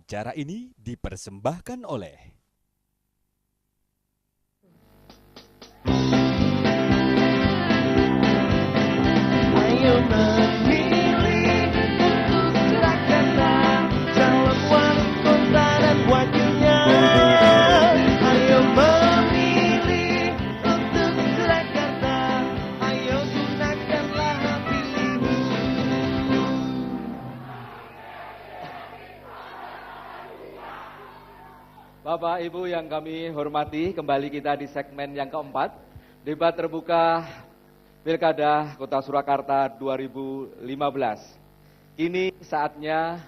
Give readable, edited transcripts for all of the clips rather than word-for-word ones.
Acara ini dipersembahkan oleh Ayo memilih untuk Surakarta, calon wali kota dan wakilnya. Ayo memilih untuk Surakarta, ayo gunakanlah hak pilihmu. Bapak Ibu yang kami hormati, kembali kita di segmen yang keempat, debat terbuka Pilkada Kota Surakarta 2015. Kini saatnya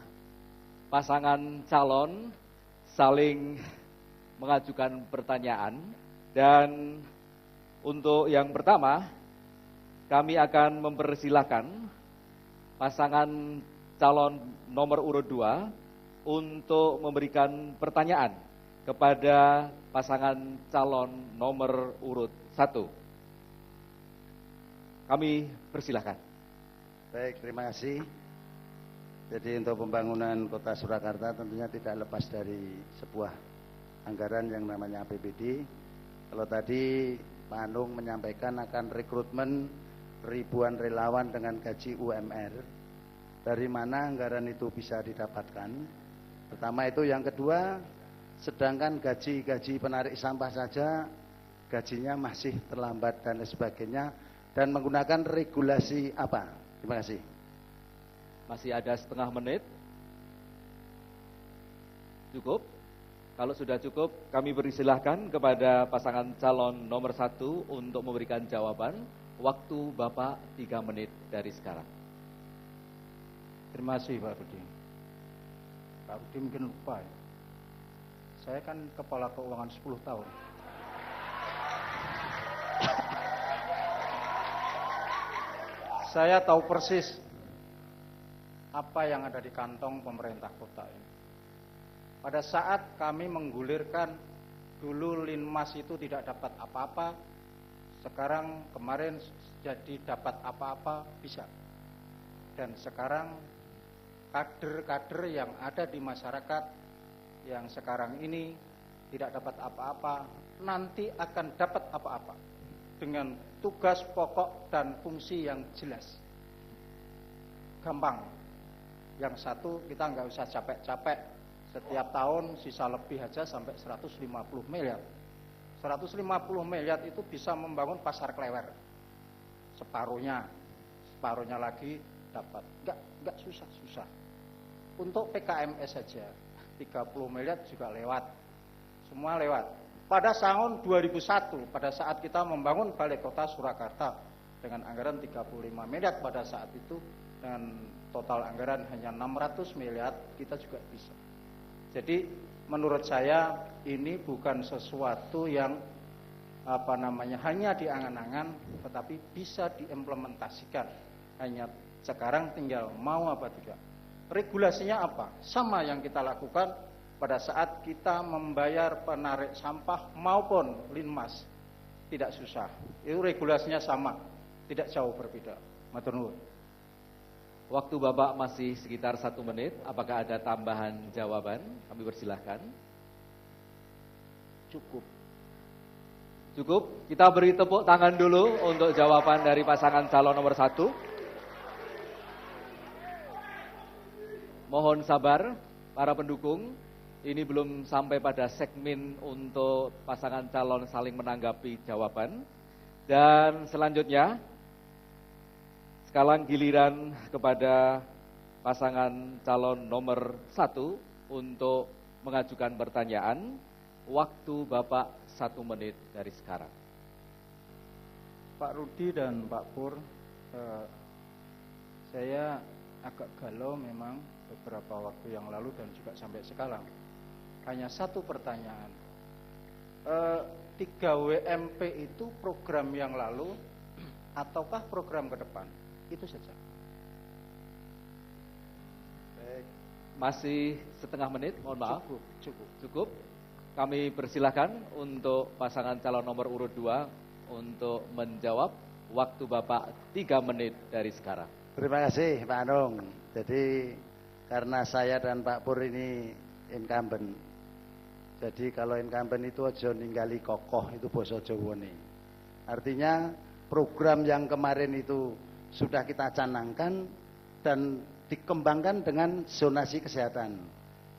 pasangan calon saling mengajukan pertanyaan, dan untuk yang pertama kami akan mempersilahkan pasangan calon nomor urut 2 untuk memberikan pertanyaan kepada pasangan calon nomor urut 1. Kami persilahkan. Baik, terima kasih. Jadi untuk pembangunan Kota Surakarta tentunya tidak lepas dari sebuah anggaran yang namanya APBD. Kalau tadi Pak Anung menyampaikan akan rekrutmen ribuan relawan dengan gaji UMR, dari mana anggaran itu bisa didapatkan? Pertama itu, yang kedua, sedangkan gaji penarik sampah saja gajinya masih terlambat dan sebagainya, dan menggunakan regulasi apa? Terima kasih. Masih ada setengah menit. Cukup? Kalau sudah cukup, kami persilahkan kepada pasangan calon nomor 1 untuk memberikan jawaban. Waktu Bapak 3 menit dari sekarang. Terima kasih Pak Rudi. Pak Rudi mungkin lupa ya. Saya kan kepala keuangan 10 tahun. Saya tahu persis apa yang ada di kantong pemerintah kota ini. Pada saat kami menggulirkan, dulu Linmas itu tidak dapat apa-apa, sekarang kemarin jadi dapat apa-apa, bisa. Dan sekarang kader-kader yang ada di masyarakat yang sekarang ini tidak dapat apa-apa, nanti akan dapat apa-apa dengan tugas pokok dan fungsi yang jelas. Gampang. Yang satu, kita nggak usah capek-capek, setiap tahun sisa lebih aja sampai 150 miliar. 150 miliar itu bisa membangun pasar Klewer. Separuhnya lagi dapat. Nggak susah-susah. Untuk PKMS saja 30 miliar juga lewat. Semua lewat. Pada tahun 2001, pada saat kita membangun Balai Kota Surakarta dengan anggaran 35 miliar pada saat itu, dengan total anggaran hanya 600 miliar, kita juga bisa. Jadi menurut saya ini bukan sesuatu yang hanya diangan-angan, tetapi bisa diimplementasikan. Hanya sekarang tinggal mau apa tidak. Regulasinya apa? Sama yang kita lakukan pada saat kita membayar penarik sampah maupun Linmas, tidak susah. Itu regulasinya sama, tidak jauh berbeda. Matur nuwun. Waktu Bapak masih sekitar 1 menit. Apakah ada tambahan jawaban? Kami persilahkan. Cukup. Cukup? Kita beri tepuk tangan dulu untuk jawaban dari pasangan calon nomor 1. Mohon sabar para pendukung. Ini belum sampai pada segmen untuk pasangan calon saling menanggapi jawaban. Dan selanjutnya, sekarang giliran kepada pasangan calon nomor 1 untuk mengajukan pertanyaan. Waktu Bapak 1 menit dari sekarang. Pak Rudi dan Pak Pur, saya agak galau memang beberapa waktu yang lalu dan juga sampai sekarang. Hanya satu pertanyaan, 3WMP itu program yang lalu ataukah program ke depan? Itu saja. Baik. Masih setengah menit, mohon maaf. Cukup. Kami persilahkan untuk pasangan calon nomor urut 2 untuk menjawab. Waktu Bapak 3 menit dari sekarang. Terima kasih Pak Anung. Jadi karena saya dan Pak Pur ini incumbent. Jadi kalau incumbent itu aja ninggali kokoh, itu basa Jawane. Artinya program yang kemarin itu sudah kita canangkan dan dikembangkan dengan zonasi kesehatan.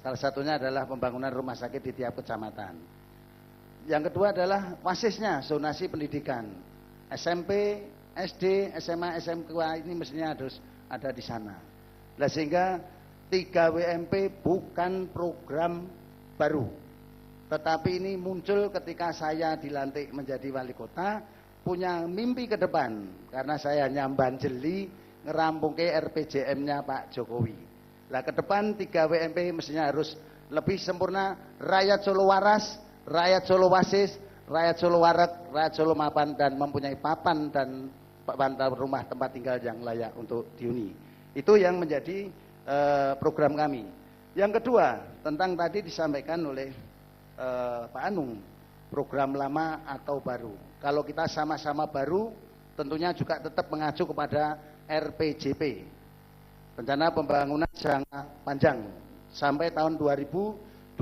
Salah satunya adalah pembangunan rumah sakit di tiap kecamatan. Yang kedua adalah wasisnya, zonasi pendidikan. SMP, SD, SMA, SMK ini mestinya harus ada di sana. Nah, sehingga 3 WMP bukan program baru. Tetapi ini muncul ketika saya dilantik menjadi wali kota, punya mimpi ke depan. Karena saya nyamban jeli ngerampungke RPJM-nya Pak Jokowi. Nah, ke depan 3 WMP mestinya harus lebih sempurna. Rakyat Solo waras, rakyat Solo wasis, rakyat Solo warek, rakyat Solo mapan, dan mempunyai papan dan rumah tempat tinggal yang layak untuk dihuni. Itu yang menjadi program kami. Yang kedua, tentang tadi disampaikan oleh Pak Anung, program lama atau baru. Kalau kita sama-sama baru, tentunya juga tetap mengacu kepada RPJP, Rencana Pembangunan Jangka Panjang, sampai tahun 2025.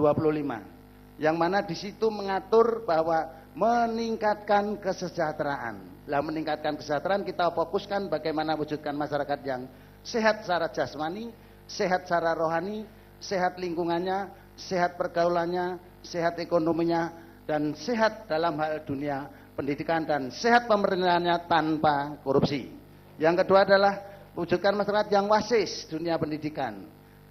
Yang mana di situ mengatur bahwa meningkatkan kesejahteraan. Lah, meningkatkan kesejahteraan kita fokuskan bagaimana wujudkan masyarakat yang sehat secara jasmani, sehat secara rohani, sehat lingkungannya, sehat pergaulannya, sehat ekonominya, dan sehat dalam hal dunia pendidikan, dan sehat pemerintahannya tanpa korupsi. Yang kedua adalah wujudkan masyarakat yang wasis dunia pendidikan,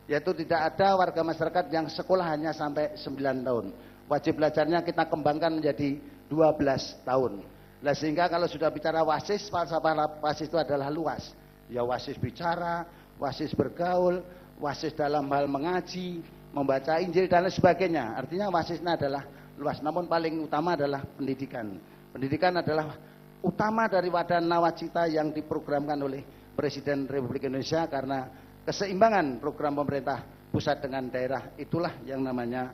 yaitu tidak ada warga masyarakat yang sekolah hanya sampai 9 tahun. Wajib belajarnya kita kembangkan menjadi 12 tahun. Nah, sehingga kalau sudah bicara wasis, falsafah wasis itu adalah luas. Ya, wasis bicara, wasis bergaul, wasis dalam hal mengaji, membaca Injil dan lain sebagainya. Artinya wasisnya adalah luas, namun paling utama adalah pendidikan. Pendidikan adalah utama dari wadah nawacita yang diprogramkan oleh Presiden Republik Indonesia, karena keseimbangan program pemerintah pusat dengan daerah itulah yang namanya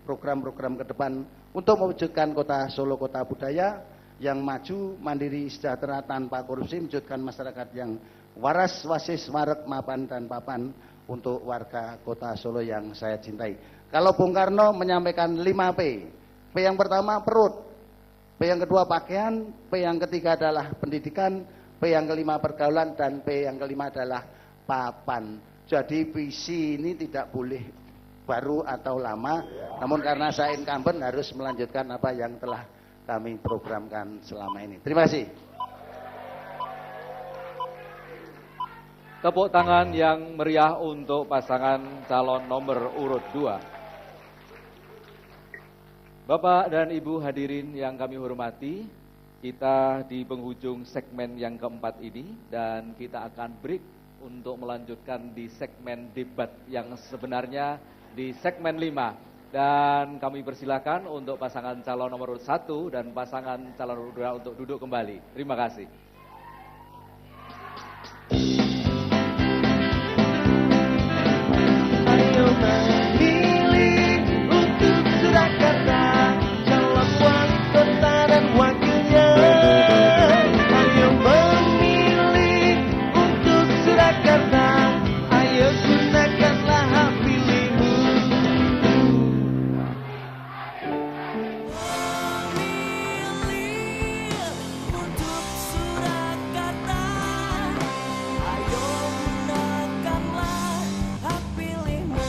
program-program ke depan untuk mewujudkan kota Solo kota budaya yang maju, mandiri, sejahtera, tanpa korupsi, mewujudkan masyarakat yang waras, wasis, warek, mapan, dan papan untuk warga kota Solo yang saya cintai. Kalau Bung Karno menyampaikan 5P. P yang pertama perut, P yang kedua pakaian, P yang ketiga adalah pendidikan, P yang kelima pergaulan, dan P yang kelima adalah papan. Jadi visi ini tidak boleh baru atau lama, namun karena saya incumbent harus melanjutkan apa yang telah kami programkan selama ini. Terima kasih. Tepuk tangan yang meriah untuk pasangan calon nomor urut 2. Bapak dan Ibu hadirin yang kami hormati, kita di penghujung segmen yang keempat ini, dan kita akan break untuk melanjutkan di segmen debat yang sebenarnya di segmen 5. Dan kami persilakan untuk pasangan calon nomor urut 1 dan pasangan calon urut 2 untuk duduk kembali. Terima kasih. Ayo memilih untuk Surakarta, calon wali kota dan wakilnya. Ayo memilih untuk Surakarta, ayo gunakanlah hak pilihmu. Memilih untuk Surakarta, ayo gunakanlah hak pilihmu.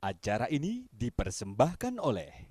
Acara ini dipersembahkan oleh